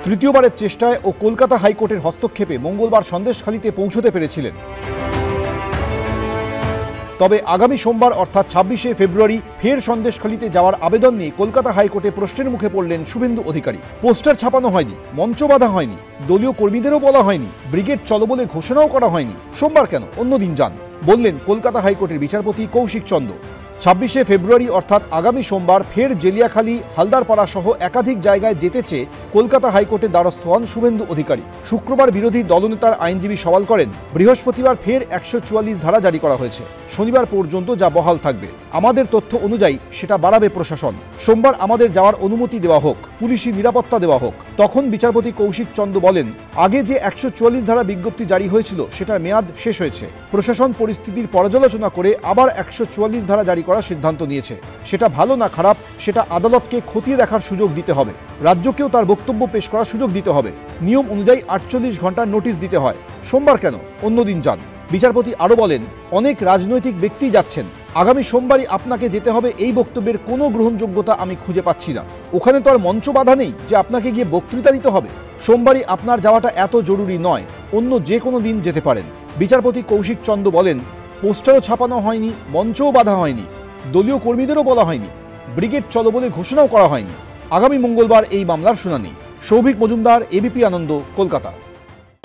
তৃতীয়বারের চেষ্টায় ও কলকাতা হাইকোর্টের হস্তক্ষেপে মঙ্গলবার সন্দেশখালীতে পৌঁছতে পেরেছিলেন। তবে আগামী সোমবার অর্থাৎ ২৬শে ফেব্রুয়ারি ফের সন্দেশখালীতে যাওয়ার আবেদন নিয়ে কলকাতা হাইকোর্টে প্রশ্নের মুখে পড়লেন শুভেন্দু অধিকারী। পোস্টার ছাপানো হয়নি, মঞ্চ বাঁধা হয়নি, দলীয় কর্মীদেরও বলা হয়নি, ব্রিগেড চলো বলে ঘোষণাও করা হয়নি। সোমবার কেন, অন্যদিন যান, বললেন কলকাতা হাইকোর্টের বিচারপতি কৌশিক চন্দ। ২৬শে ফেব্রুয়ারি অর্থাৎ আগামী সোমবার ফের জেলিয়াখালী, হালদারপাড়া সহ একাধিক জায়গায় যেতে চেয়ে কলকাতা হাইকোর্টের দ্বারস্থ হন শুভেন্দু অধিকারী। শুক্রবার বিরোধী দলনেতার আইনজীবী সওয়াল করেন, বৃহস্পতিবার ফের ১৪৪ ধারা জারি করা হয়েছে, শনিবার পর্যন্ত যা বহাল থাকবে। আমাদের তথ্য অনুযায়ী সেটা বাড়াবে প্রশাসন। সোমবার আমাদের যাওয়ার অনুমতি দেওয়া হোক, পুলিশি নিরাপত্তা দেওয়া হোক। তখন বিচারপতি কৌশিক চন্দ বলেন, আগে যে ১৪৪ ধারা বিজ্ঞপ্তি জারি হয়েছিল সেটার মেয়াদ শেষ হয়েছে। প্রশাসন পরিস্থিতির পর্যালোচনা করে আবার ১৪৪ ধারা জারি করার সিদ্ধান্ত নিয়েছে। সেটা ভালো না খারাপ সেটা আদালতকে খতিয়ে দেখার সুযোগ দিতে হবে, রাজ্যকেও তার বক্তব্য পেশ করার সুযোগ দিতে হবে। নিয়ম অনুযায়ী ৪৮ ঘন্টার নোটিশ দিতে হয়। সোমবার কেন, অন্যদিন যান। বিচারপতি আরও বলেন, অনেক রাজনৈতিক ব্যক্তি যাচ্ছেন, আগামী সোমবারই আপনাকে যেতে হবে এই বক্তব্যের কোনো গ্রহণযোগ্যতা আমি খুঁজে পাচ্ছি না। ওখানে তো আর মঞ্চ বাধা নেই যে আপনাকে গিয়ে বক্তৃতা দিতে হবে। সোমবারই আপনার যাওয়াটা এত জরুরি নয়, অন্য যে কোনো দিন যেতে পারেন। বিচারপতি কৌশিক চন্দ বলেন, পোস্টারও ছাপানো হয়নি, মঞ্চও বাধা হয়নি, দলীয় কর্মীদেরও বলা হয়নি, ব্রিগেড চলো বলে ঘোষণাও করা হয়নি। আগামী মঙ্গলবার এই মামলার শুনানি। সৌভিক মজুমদার, এবিপি আনন্দ, কলকাতা।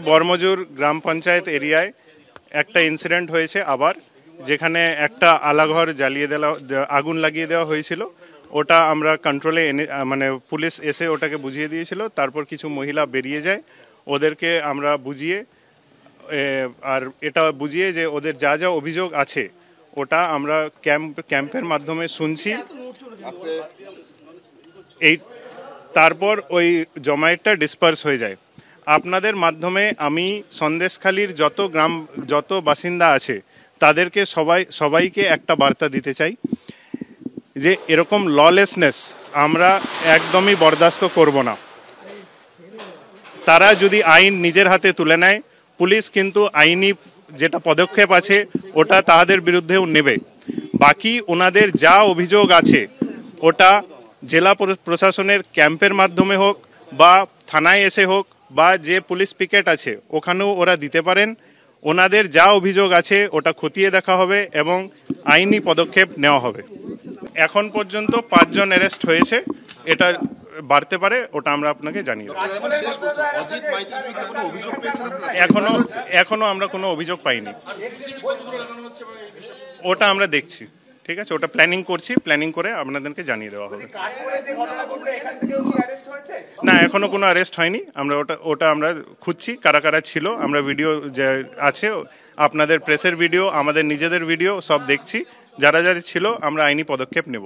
বড়মজুর গ্রাম পঞ্চায়েত এরিয়ায় একটা ইনসিডেন্ট হয়েছে আবার, যেখানে একটা আলাঘর আগুন লাগিয়ে দেওয়া হয়েছিল। ওটা আমরা কন্ট্রোলে এনে, মানে পুলিশ এসে ওটাকে বুঝিয়ে দিয়েছিল। তারপর কিছু মহিলা বেরিয়ে যায়, ওদেরকে আমরা বুঝিয়ে আর এটা বুঝিয়ে যে ওদের যা যা অভিযোগ আছে ওটা আমরা ক্যাম্পের মাধ্যমে শুনছি। তারপর ওই জমায়েতটা ডিসপার্স হয়ে যায়। আপনাদের মাধ্যমে আমি সন্দেশখালীর যত বাসিন্দা আছে তাদেরকে সবাইকে একটা বার্তা দিতে চাই যে এরকম ললেসনেস আমরা একদমই বরদাস্ত করব না। তারা যদি আইন নিজের হাতে তুলে নেয়, পুলিশ কিন্তু আইনি যেটা পদক্ষেপ আছে ওটা তাদের বিরুদ্ধেও নেবে। বাকি ওনাদের যা অভিযোগ আছে ওটা জেলা প্রশাসনের ক্যাম্পের মাধ্যমে হোক বা থানায় এসে হোক বা যে পুলিশ পিকেট আছে ওখানেও ওরা দিতে পারেন। ওনাদের যা অভিযোগ আছে ওটা খতিয়ে দেখা হবে এবং আইনি পদক্ষেপ নেওয়া হবে। এখন পর্যন্ত ৫ জন অ্যারেস্ট হয়েছে, এটা বাড়তে পারে, ওটা আমরা আপনাকে জানিয়ে দেব। এখনো আমরা কোনো অভিযোগ পাইনি, ওটা আমরা দেখছি। ঠিক আছে, ওটা প্ল্যানিং করছি, প্ল্যানিং করে আপনাদেরকে জানিয়ে দেওয়া হবে। না, এখনো কোনো অ্যারেস্ট হয়নি। আমরা ওটা আমরা খুঁজছি কারা কারা ছিল। আমরা ভিডিও যে আছে, আপনাদের প্রেসের ভিডিও, আমাদের নিজেদের ভিডিও সব দেখছি। যারা যারা ছিল আমরা আইনি পদক্ষেপ নেব।